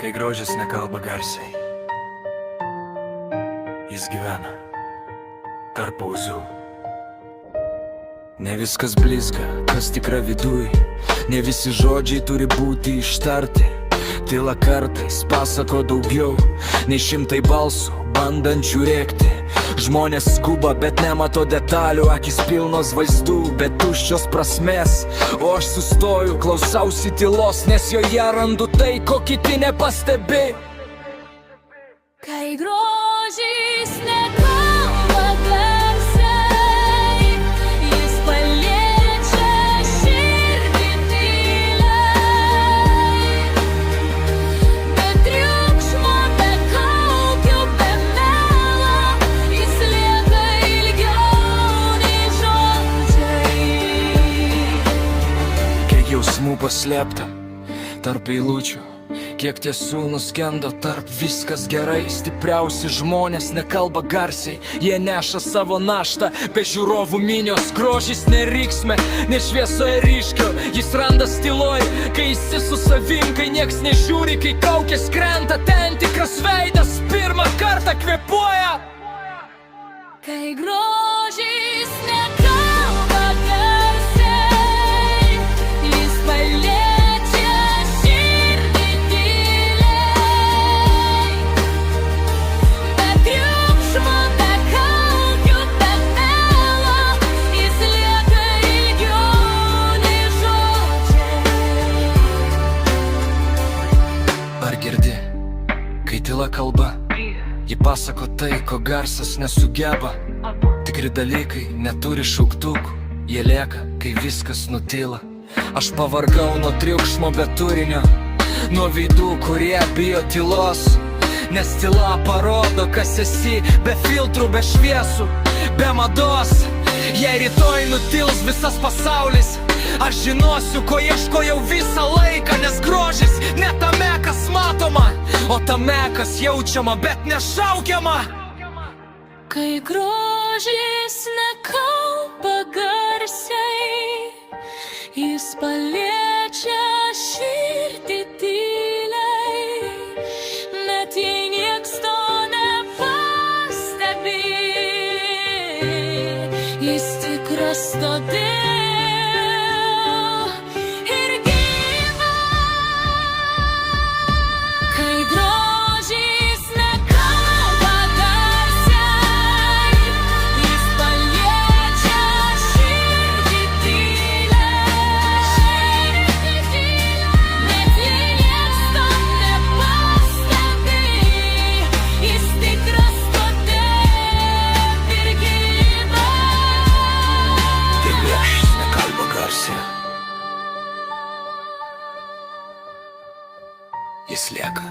Kai grožis nekalba garsiai, jis gyvena tarp pauzių. Ne viskas blizga, kas tikra viduj, ne visi žodžiai turi būti ištarti. Tyla kartais pasako daugiau nei šimtai balsų bandančių rėkti. Žmonės skuba, bet nemato detalių, akis pilnos vaizdų, bet tuščios prasmės. O aš sustoju, klausausi tylos, nes joje randu tai, ko kiti nepastebi. Kai grožis nekalba garsiai, jis paliečia širdį tyliai. Be triukšmo, be kaukių, be melo, jis lieka ilgiau nei žodžiai. Kiek jausmų paslėpta tarp eilučių, kiek tiesų nuskendo tarp viskas gerai. Stipriausi žmonės nekalba garsiai, jie neša savo naštą be žiūrovų minios. Grožis neriksme, ne šviesoje ryškio, jis randas tyloj, kai esi su savim, kai nieks nežiūri, kai kaukės krenta, ten tikras veidas pirmą kartą kvėpuoja. Kai grožis nekalba garsiai, jis paliečia širdį tyliai. Be triukšmo, be kaukių, be melo, jis lieka ilgiau nei žodžiai. Ar girdi, kai tyla kalba, ji pasako tai, ko garsas nesugeba. Tikri dalykai neturi šauktukų, jie lieka, kai viskas nutyla. Aš pavargau nuo triukšmo be turinio, nuo veidų, kurie bijo tylos. Nes tyla parodo, kas esi, be filtrų, be šviesų, be mados. Jei rytoj nutils visas pasaulis, aš žinosiu, ko ieškojau visą laiką. Nes grožis ne tame, kas matoma, o tame, kas jaučiama, bet nešaukiama. Kai grožis nekalba garsiai, jis paliečia širdį tyliai. Net jei nieks to nepastebi, jis tikras todėl ir gyva. Kai grožis nekalba garsiai, jis paliečia širdį tyliai. Net jei nieks to nepastebi, jis tikras todėl ir gyva. Tai grožis nekalba garsiai, jis lieka